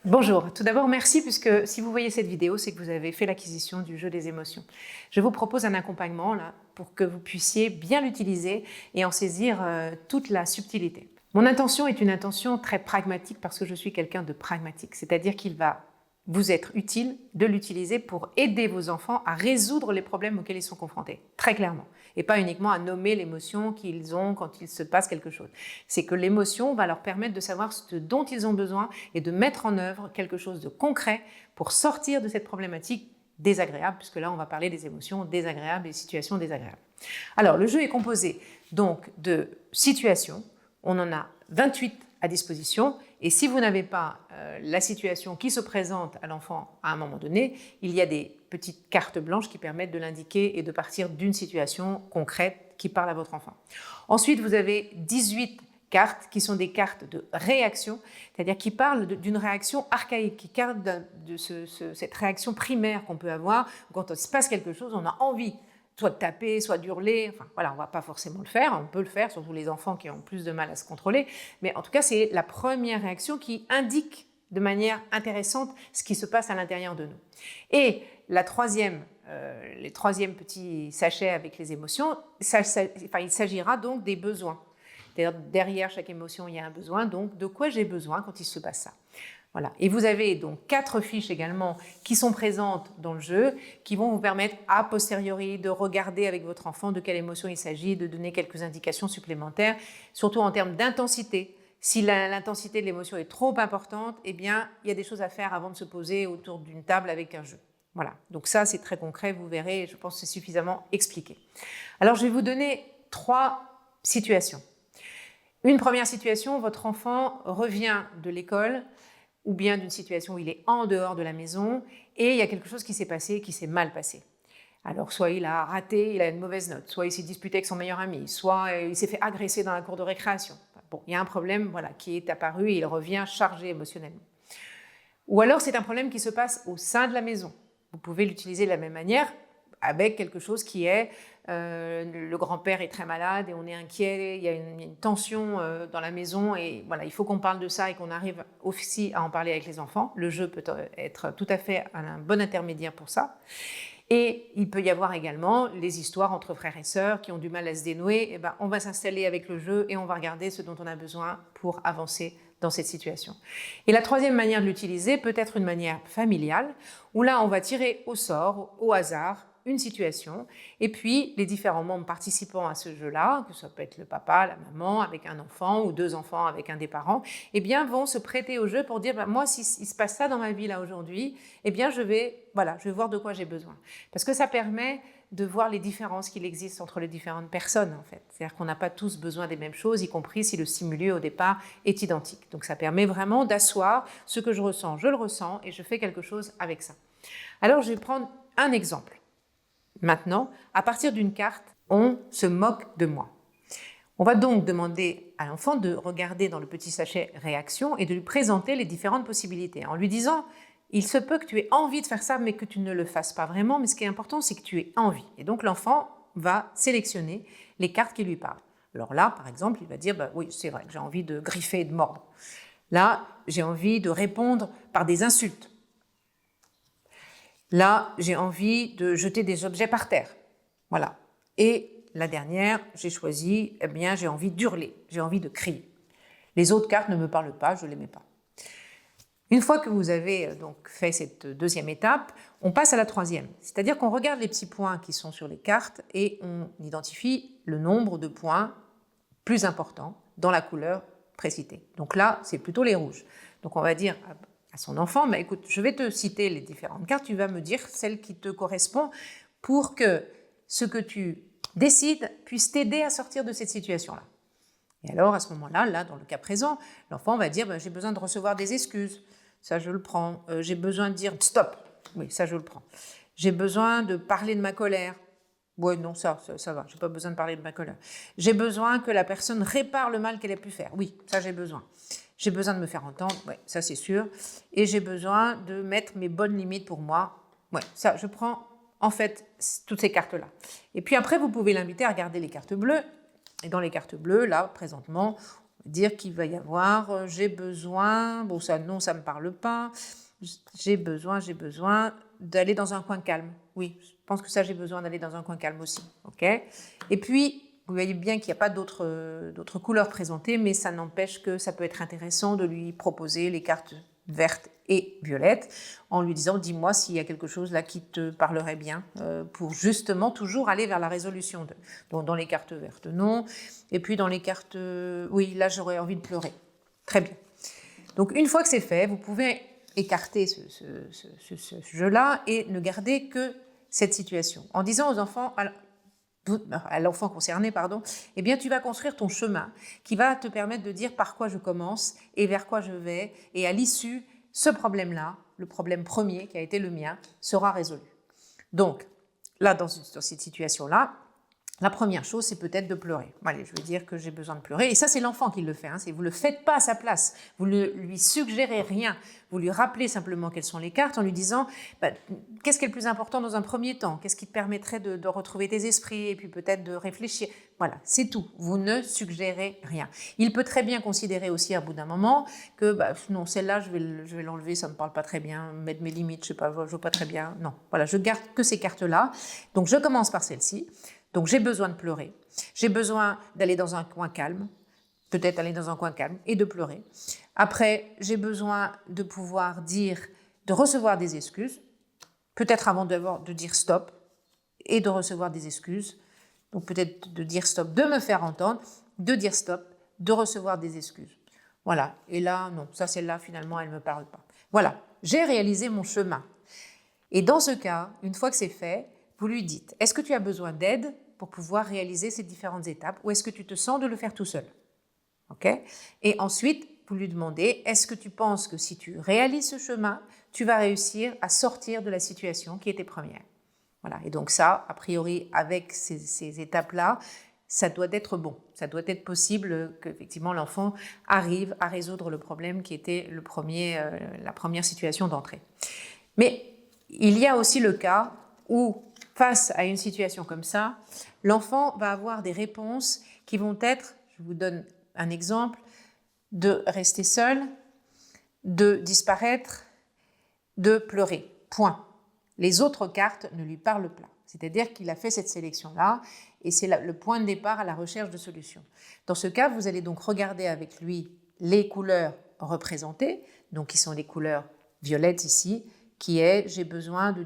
Bonjour, tout d'abord merci puisque si vous voyez cette vidéo, c'est que vous avez fait l'acquisition du jeu des émotions. Je vous propose un accompagnement là pour que vous puissiez bien l'utiliser et en saisir toute la subtilité. Mon intention est une intention très pragmatique parce que je suis quelqu'un de pragmatique, c'est-à-dire qu'il va vous être utile de l'utiliser pour aider vos enfants à résoudre les problèmes auxquels ils sont confrontés, très clairement, et pas uniquement à nommer l'émotion qu'ils ont quand il se passe quelque chose. C'est que l'émotion va leur permettre de savoir ce dont ils ont besoin et de mettre en œuvre quelque chose de concret pour sortir de cette problématique désagréable, puisque là on va parler des émotions désagréables et des situations désagréables. Alors le jeu est composé donc de situations, on en a 28 à disposition, et si vous n'avez pas la situation qui se présente à l'enfant à un moment donné, il y a des petites cartes blanches qui permettent de l'indiquer et de partir d'une situation concrète qui parle à votre enfant. Ensuite, vous avez 18 cartes qui sont des cartes de réaction, c'est-à-dire qui parlent d'une réaction archaïque, qui parlent de cette réaction primaire qu'on peut avoir quand il se passe quelque chose, on a envie soit de taper, soit d'hurler, enfin voilà, on ne va pas forcément le faire, on peut le faire, surtout les enfants qui ont plus de mal à se contrôler, mais en tout cas c'est la première réaction qui indique de manière intéressante ce qui se passe à l'intérieur de nous. Et les troisième petit sachet avec les émotions, il s'agira donc des besoins. Derrière chaque émotion, il y a un besoin, donc de quoi j'ai besoin quand il se passe ça. Voilà. Et vous avez donc 4 fiches également qui sont présentes dans le jeu, qui vont vous permettre a posteriori de regarder avec votre enfant de quelle émotion il s'agit, de donner quelques indications supplémentaires, surtout en termes d'intensité. Si l'intensité de l'émotion est trop importante, eh bien, il y a des choses à faire avant de se poser autour d'une table avec un jeu. Voilà, donc ça c'est très concret, vous verrez, je pense que c'est suffisamment expliqué. Alors je vais vous donner 3 situations. Une première situation, votre enfant revient de l'école ou bien d'une situation où il est en dehors de la maison et il y a quelque chose qui s'est passé, qui s'est mal passé. Alors soit il a raté, il a une mauvaise note, soit il s'est disputé avec son meilleur ami, soit il s'est fait agresser dans la cour de récréation. Bon, il y a un problème qui est apparu et il revient chargé émotionnellement. Ou alors c'est un problème qui se passe au sein de la maison. Vous pouvez l'utiliser de la même manière avec quelque chose qui est le grand-père est très malade et on est inquiet, il y a une tension dans la maison et voilà, il faut qu'on parle de ça et qu'on arrive aussi à en parler avec les enfants. Le jeu peut être tout à fait un bon intermédiaire pour ça. Et il peut y avoir également les histoires entre frères et sœurs qui ont du mal à se dénouer. Et ben, on va s'installer avec le jeu et on va regarder ce dont on a besoin pour avancer dans cette situation. Et la troisième manière de l'utiliser peut être une manière familiale, où là on va tirer au sort, au hasard, une situation, et puis les différents membres participant à ce jeu-là, que ça peut être le papa, la maman avec un enfant ou 2 enfants avec un des parents, eh bien vont se prêter au jeu pour dire moi si il se passe ça dans ma vie là aujourd'hui, eh bien je vais voir de quoi j'ai besoin. Parce que ça permet de voir les différences qu'il existe entre les différentes personnes en fait. C'est-à-dire qu'on n'a pas tous besoin des mêmes choses, y compris si le stimuli au départ est identique. Donc ça permet vraiment d'asseoir ce que je le ressens et je fais quelque chose avec ça. Alors je vais prendre un exemple. Maintenant, à partir d'une carte, on se moque de moi. On va donc demander à l'enfant de regarder dans le petit sachet réaction et de lui présenter les différentes possibilités en lui disant il se peut que tu aies envie de faire ça mais que tu ne le fasses pas vraiment, mais ce qui est important c'est que tu aies envie. Et donc l'enfant va sélectionner les cartes qui lui parlent. Alors là, par exemple, il va dire oui, c'est vrai que j'ai envie de griffer et de mordre. Là, j'ai envie de répondre par des insultes. Là, j'ai envie de jeter des objets par terre. Voilà. Et la dernière, j'ai choisi, j'ai envie d'hurler, j'ai envie de crier. Les autres cartes ne me parlent pas, je ne les mets pas. Une fois que vous avez donc fait cette deuxième étape, on passe à la troisième. C'est-à-dire qu'on regarde les petits points qui sont sur les cartes et on identifie le nombre de points plus importants dans la couleur précitée. Donc là, c'est plutôt les rouges. Donc on va dire à son enfant, écoute, je vais te citer les différentes cartes, tu vas me dire celle qui te correspond pour que ce que tu décides puisse t'aider à sortir de cette situation-là. Et alors, à ce moment-là, là, dans le cas présent, l'enfant va dire j'ai besoin de recevoir des excuses, ça je le prends. J'ai besoin de dire stop, oui, ça je le prends. J'ai besoin de parler de ma colère. Oui, non, ça va, j'ai pas besoin de parler de ma colère. J'ai besoin que la personne répare le mal qu'elle a pu faire. Oui, ça j'ai besoin. J'ai besoin de me faire entendre, oui, ça c'est sûr. Et j'ai besoin de mettre mes bonnes limites pour moi. Oui, ça, je prends en fait toutes ces cartes-là. Et puis après, vous pouvez l'inviter à regarder les cartes bleues. Et dans les cartes bleues, là, présentement, Dire qu'il va y avoir j'ai besoin, bon ça non, ça ne me parle pas, j'ai besoin d'aller dans un coin calme. Oui, je pense que ça j'ai besoin d'aller dans un coin calme aussi. Ok. Et puis, vous voyez bien qu'il n'y a pas d'autres couleurs présentées, mais ça n'empêche que ça peut être intéressant de lui proposer les cartes vertes et violettes en lui disant dis-moi s'il y a quelque chose là qui te parlerait bien pour justement toujours aller vers la résolution. Donc dans les cartes vertes, non. Et puis dans les cartes, oui, là j'aurais envie de pleurer. Très bien. Donc une fois que c'est fait, vous pouvez écarter ce jeu-là et ne garder que cette situation en disant aux enfants, à l'enfant concerné, eh bien tu vas construire ton chemin qui va te permettre de dire par quoi je commence et vers quoi je vais, et à l'issue, ce problème-là, le problème premier qui a été le mien, sera résolu. Donc, là, dans cette situation-là, la première chose, c'est peut-être de pleurer. Allez, je vais dire que j'ai besoin de pleurer. Et ça, c'est l'enfant qui le fait. Vous ne le faites pas à sa place. Vous ne lui suggérez rien. Vous lui rappelez simplement quelles sont les cartes en lui disant qu'est-ce qui est le plus important dans un premier temps? Qu'est-ce qui te permettrait de retrouver tes esprits et puis peut-être de réfléchir? Voilà, c'est tout. Vous ne suggérez rien. Il peut très bien considérer aussi à bout d'un moment que non, celle-là, je vais l'enlever, ça ne me parle pas très bien, mettre mes limites, je ne vois pas très bien. Non, voilà, je garde que ces cartes-là. Donc, je commence par celle-ci. Donc, j'ai besoin de pleurer, j'ai besoin d'aller dans un coin calme, peut-être aller dans un coin calme et de pleurer. Après, j'ai besoin de pouvoir de recevoir des excuses, peut-être avant de dire stop et de recevoir des excuses. Donc, peut-être de dire stop, de me faire entendre, de dire stop, de recevoir des excuses. Voilà. Et là, non, ça, celle-là, finalement, elle ne me parle pas. Voilà, j'ai réalisé mon chemin. Et dans ce cas, une fois que c'est fait, vous lui dites, est-ce que tu as besoin d'aide pour pouvoir réaliser ces différentes étapes ou est-ce que tu te sens de le faire tout seul? Okay. Et ensuite, vous lui demandez, est-ce que tu penses que si tu réalises ce chemin, tu vas réussir à sortir de la situation qui était première? Voilà. Et donc ça, a priori, avec ces étapes-là, ça doit être bon. Ça doit être possible qu'effectivement l'enfant arrive à résoudre le problème qui était la première situation d'entrée. Mais il y a aussi le cas où, face à une situation comme ça, l'enfant va avoir des réponses qui vont être, je vous donne un exemple, de rester seul, de disparaître, de pleurer. Point. Les autres cartes ne lui parlent pas. C'est-à-dire qu'il a fait cette sélection-là et c'est le point de départ à la recherche de solutions. Dans ce cas, vous allez donc regarder avec lui les couleurs représentées, donc qui sont les couleurs violettes ici, qui est j'ai besoin de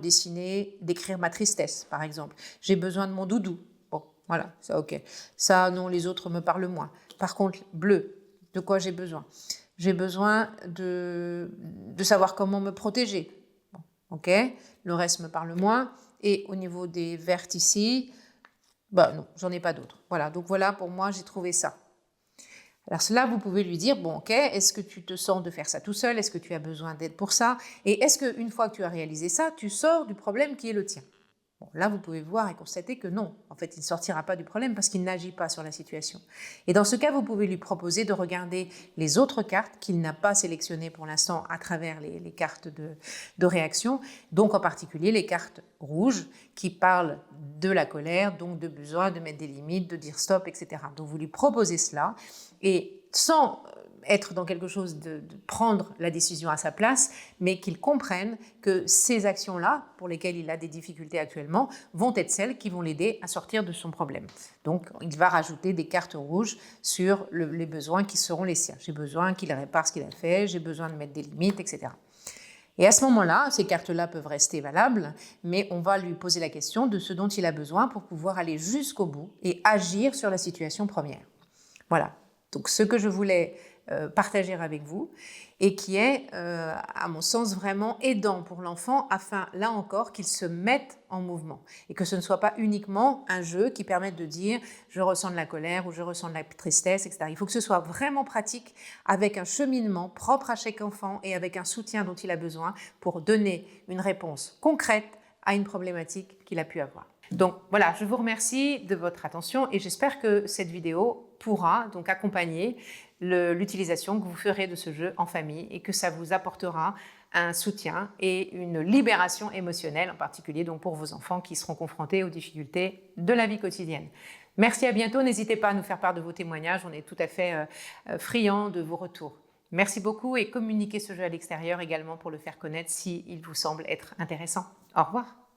d'écrire ma tristesse, par exemple. J'ai besoin de mon doudou. Bon, voilà, ça ok. Ça, non, les autres me parlent moins. Par contre, bleu, de quoi j'ai besoin? J'ai besoin de savoir comment me protéger. Bon, ok, le reste me parle moins. Et au niveau des vertes ici, non, j'en ai pas d'autres. Voilà, donc voilà, pour moi, j'ai trouvé ça. Alors cela, vous pouvez lui dire, bon ok, est-ce que tu te sens de faire ça tout seul? Est-ce que tu as besoin d'aide pour ça? Et est-ce qu'une fois que tu as réalisé ça, tu sors du problème qui est le tien? Bon, là, vous pouvez voir et constater que non, en fait, il ne sortira pas du problème parce qu'il n'agit pas sur la situation. Et dans ce cas, vous pouvez lui proposer de regarder les autres cartes qu'il n'a pas sélectionnées pour l'instant à travers les cartes de réaction, donc en particulier les cartes rouges qui parlent de la colère, donc de besoin de mettre des limites, de dire stop, etc. Donc vous lui proposez cela et sans être dans quelque chose de prendre la décision à sa place, mais qu'il comprenne que ces actions-là, pour lesquelles il a des difficultés actuellement, vont être celles qui vont l'aider à sortir de son problème. Donc, il va rajouter des cartes rouges sur les besoins qui seront les siens. J'ai besoin qu'il répare ce qu'il a fait, j'ai besoin de mettre des limites, etc. Et à ce moment-là, ces cartes-là peuvent rester valables, mais on va lui poser la question de ce dont il a besoin pour pouvoir aller jusqu'au bout et agir sur la situation première. Voilà. Donc, ce que je voulais partager avec vous et qui est, à mon sens, vraiment aidant pour l'enfant afin, là encore, qu'il se mette en mouvement et que ce ne soit pas uniquement un jeu qui permette de dire « je ressens de la colère » ou « je ressens de la tristesse », etc. Il faut que ce soit vraiment pratique avec un cheminement propre à chaque enfant et avec un soutien dont il a besoin pour donner une réponse concrète à une problématique qu'il a pu avoir. Donc voilà, je vous remercie de votre attention et j'espère que cette vidéo pourra donc accompagner l'utilisation que vous ferez de ce jeu en famille et que ça vous apportera un soutien et une libération émotionnelle, en particulier donc pour vos enfants qui seront confrontés aux difficultés de la vie quotidienne. Merci, à bientôt. N'hésitez pas à nous faire part de vos témoignages. On est tout à fait friands de vos retours. Merci beaucoup et communiquez ce jeu à l'extérieur également pour le faire connaître s'il vous semble être intéressant. Au revoir.